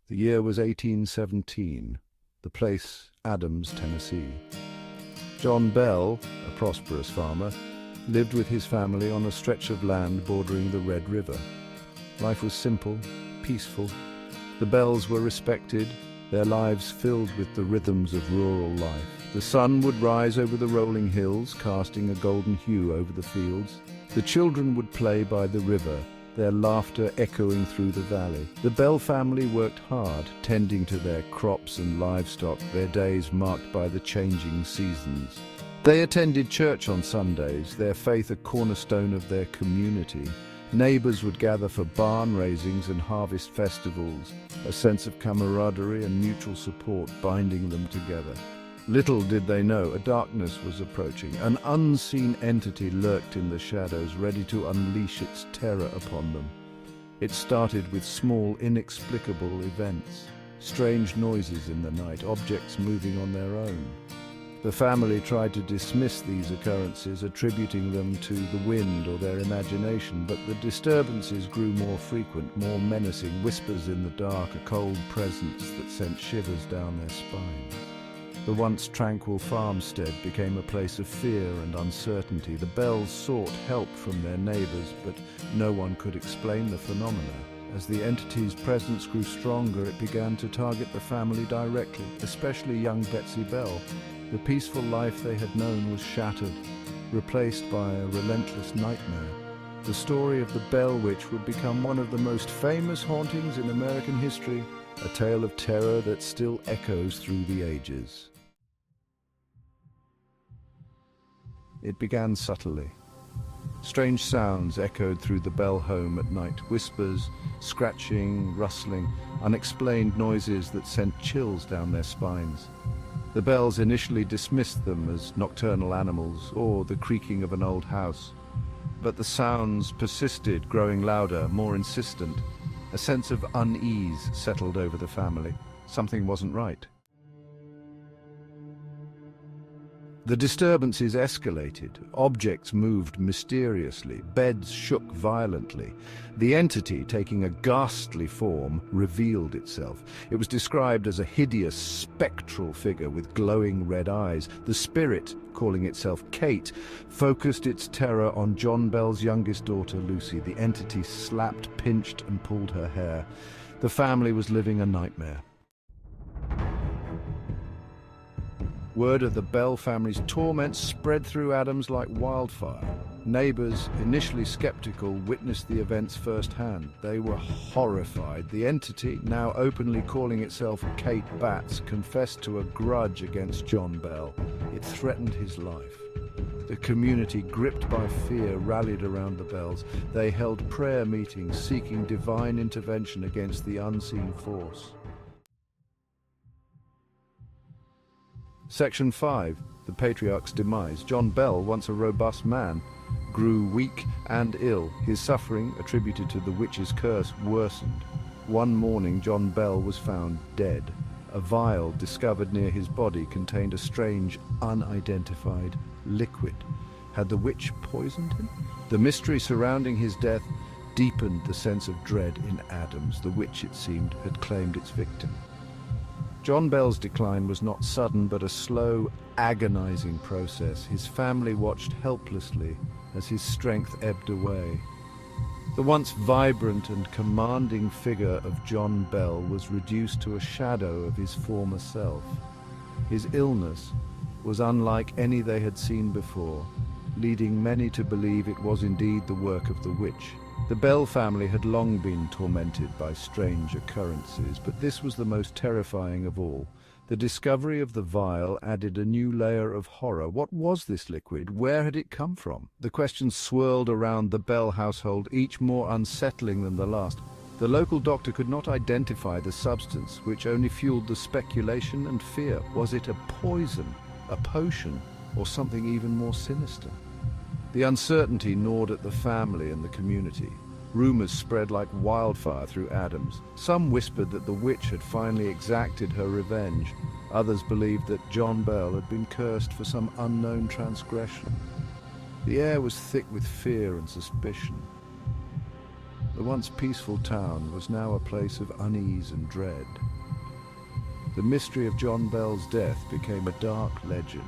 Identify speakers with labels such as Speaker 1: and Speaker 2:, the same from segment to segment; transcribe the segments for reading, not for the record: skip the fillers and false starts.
Speaker 1: The year was 1817, the place Adams, Tennessee. John Bell, a prosperous farmer, lived with his family on a stretch of land bordering the Red River. Life was simple, peaceful. The Bells were respected, their lives filled with the rhythms of rural life. The sun would rise over the rolling hills, casting a golden hue over the fields. The children would play by the river, their laughter echoing through the valley. The Bell family worked hard, tending to their crops and livestock, their days marked by the changing seasons. They attended church on Sundays, their faith a cornerstone of their community. Neighbors would gather for barn raisings and harvest festivals, a sense of camaraderie and mutual support binding them together. Little did they know a darkness was approaching. An unseen entity lurked in the shadows, ready to unleash its terror upon them. It started with small, inexplicable events, strange noises in the night, objects moving on their own. The family tried to dismiss these occurrences, attributing them to the wind or their imagination, but the disturbances grew more frequent, more menacing, whispers in the dark, a cold presence that sent shivers down their spines. The once tranquil farmstead became a place of fear and uncertainty. The Bells sought help from their neighbors, but no one could explain the phenomena. As the entity's presence grew stronger, it began to target the family directly, especially young Betsy Bell. The peaceful life they had known was shattered, replaced by a relentless nightmare. The story of the Bell Witch would become one of the most famous hauntings in American history, a tale of terror that still echoes through the ages. It began subtly. Strange sounds echoed through the Bell home at night, whispers, scratching, rustling, unexplained noises that sent chills down their spines. The Bells initially dismissed them as nocturnal animals or the creaking of an old house. But the sounds persisted, growing louder, more insistent. A sense of unease settled over the family. Something wasn't right. The disturbances escalated. Objects moved mysteriously. Beds shook violently. The entity, taking a ghastly form, revealed itself. It was described as a hideous, spectral figure with glowing red eyes. The spirit, calling itself Kate, focused its terror on John Bell's youngest daughter, Lucy. The entity slapped, pinched, and pulled her hair. The family was living a nightmare. Word of the Bell family's torment spread through Adams like wildfire. Neighbors, initially skeptical, witnessed the events firsthand. They were horrified. The entity, now openly calling itself Kate Batts, confessed to a grudge against John Bell. It threatened his life. The community, gripped by fear, rallied around the Bells. They held prayer meetings seeking divine intervention against the unseen force. Section 5. The Patriarch's Demise. John Bell, once a robust man, grew weak and ill. His suffering, attributed to the witch's curse, worsened. One morning, John Bell was found dead. A vial discovered near his body contained a strange, unidentified liquid. Had the witch poisoned him? The mystery surrounding his death deepened the sense of dread in Adams. The witch, it seemed, had claimed its victim. John Bell's decline was not sudden, but a slow, agonizing process. His family watched helplessly as his strength ebbed away. The once vibrant and commanding figure of John Bell was reduced to a shadow of his former self. His illness was unlike any they had seen before, leading many to believe it was indeed the work of the witch. The Bell family had long been tormented by strange occurrences, but this was the most terrifying of all. The discovery of the vial added a new layer of horror. What was this liquid? Where had it come from? The questions swirled around the Bell household, each more unsettling than the last. The local doctor could not identify the substance, which only fueled the speculation and fear. Was it a poison, a potion, or something even more sinister? The uncertainty gnawed at the family and the community. Rumors spread like wildfire through Adams. Some whispered that the witch had finally exacted her revenge. Others believed that John Bell had been cursed for some unknown transgression. The air was thick with fear and suspicion. The The once peaceful town was now a place of unease and dread. The mystery of John Bell's death became a dark legend,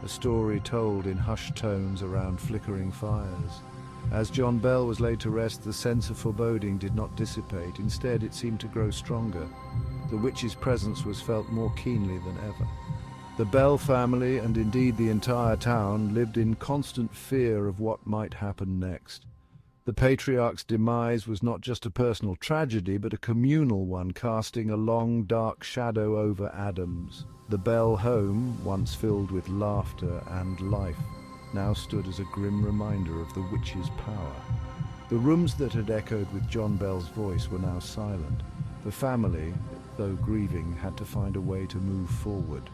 Speaker 1: a story told in hushed tones around flickering fires. As John Bell was laid to rest, the sense of foreboding did not dissipate. Instead, it seemed to grow stronger. The witch's presence was felt more keenly than ever. The Bell family, and indeed the entire town, lived in constant fear of what might happen next. The patriarch's demise was not just a personal tragedy, but a communal one, casting a long, dark shadow over Adams. The Bell home, once filled with laughter and life, now stood as a grim reminder of the witch's power. The rooms that had echoed with John Bell's voice were now silent. The family, though grieving, had to find a way to move forward.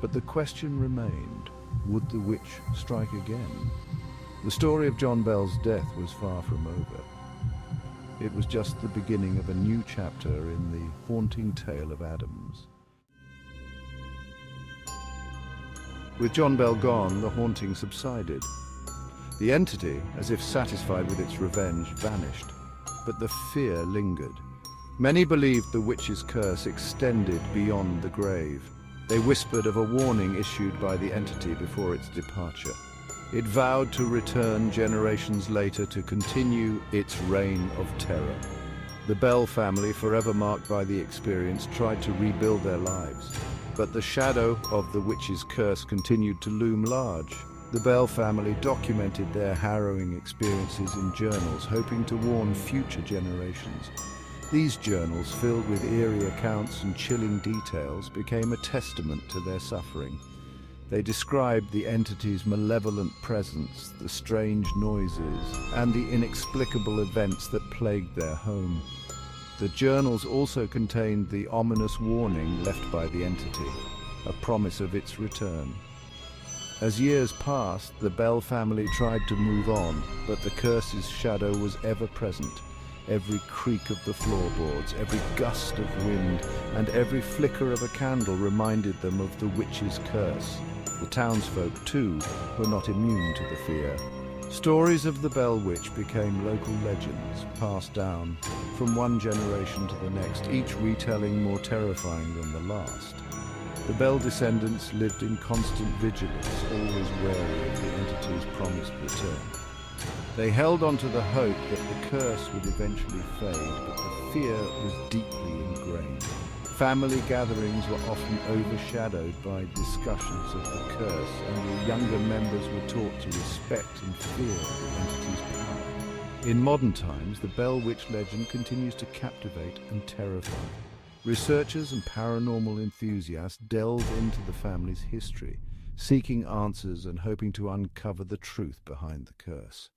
Speaker 1: But the question remained, would the witch strike again? The story of John Bell's death was far from over. It was just the beginning of a new chapter in the haunting tale of Adams. With John Bell gone, the haunting subsided. The entity, as if satisfied with its revenge, vanished, but the fear lingered. Many believed the witch's curse extended beyond the grave. They whispered of a warning issued by the entity before its departure. It vowed to return generations later to continue its reign of terror. The Bell family, forever marked by the experience, tried to rebuild their lives. But the shadow of the witch's curse continued to loom large. The Bell family documented their harrowing experiences in journals, hoping to warn future generations. These journals, filled with eerie accounts and chilling details, became a testament to their suffering. They described the entity's malevolent presence, the strange noises, and the inexplicable events that plagued their home. The journals also contained the ominous warning left by the entity, a promise of its return. As years passed, the Bell family tried to move on, but the curse's shadow was ever present. Every creak of the floorboards, every gust of wind, and every flicker of a candle reminded them of the witch's curse. The townsfolk, too, were not immune to the fear. Stories of the Bell Witch became local legends, passed down from one generation to the next, each retelling more terrifying than the last. The Bell descendants lived in constant vigilance, always wary of the entity's promised return. They held on to the hope that the curse would eventually fade, but the fear was deeply ingrained. Family gatherings were often overshadowed by discussions of the curse, and the younger members were taught to respect and fear the entity's power. In modern times, the Bell Witch legend continues to captivate and terrify. Researchers and paranormal enthusiasts delve into the family's history, seeking answers and hoping to uncover the truth behind the curse.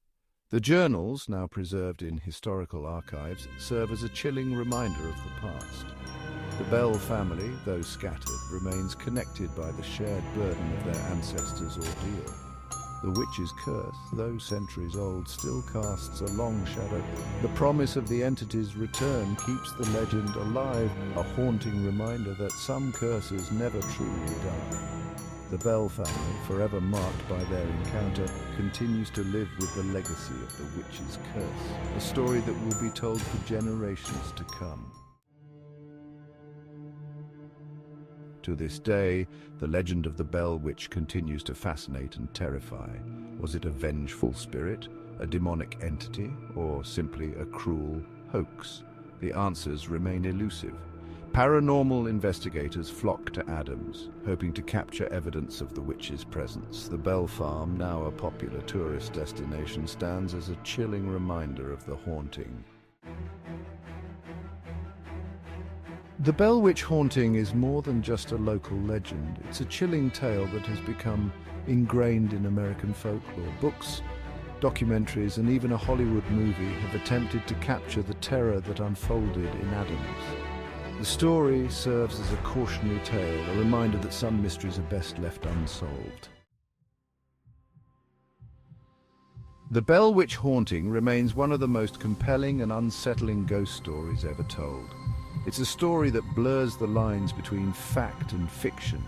Speaker 1: The journals, now preserved in historical archives, serve as a chilling reminder of the past. The Bell family, though scattered, remains connected by the shared burden of their ancestors' ordeal. The witch's curse, though centuries old, still casts a long shadow. The promise of the entity's return keeps the legend alive, a haunting reminder that some curses never truly die. The Bell family, forever marked by their encounter, continues to live with the legacy of the witch's curse, a story that will be told for generations to come. To this day, the legend of the Bell Witch continues to fascinate and terrify. Was it a vengeful spirit, a demonic entity, or simply a cruel hoax? The answers remain elusive. Paranormal investigators flock to Adams, hoping to capture evidence of the witch's presence. The Bell Farm, now a popular tourist destination, stands as a chilling reminder of the haunting. The Bell Witch haunting is more than just a local legend. It's a chilling tale that has become ingrained in American folklore. Books, documentaries, and even a Hollywood movie have attempted to capture the terror that unfolded in Adams. The story serves as a cautionary tale, a reminder that some mysteries are best left unsolved. The Bell Witch haunting remains one of the most compelling and unsettling ghost stories ever told. It's a story that blurs the lines between fact and fiction,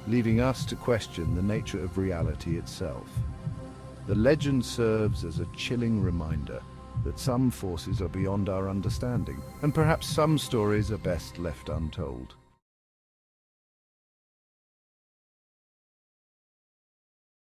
Speaker 1: leaving us to question the nature of reality itself. The legend serves as a chilling reminder that some forces are beyond our understanding, and perhaps some stories are best left untold.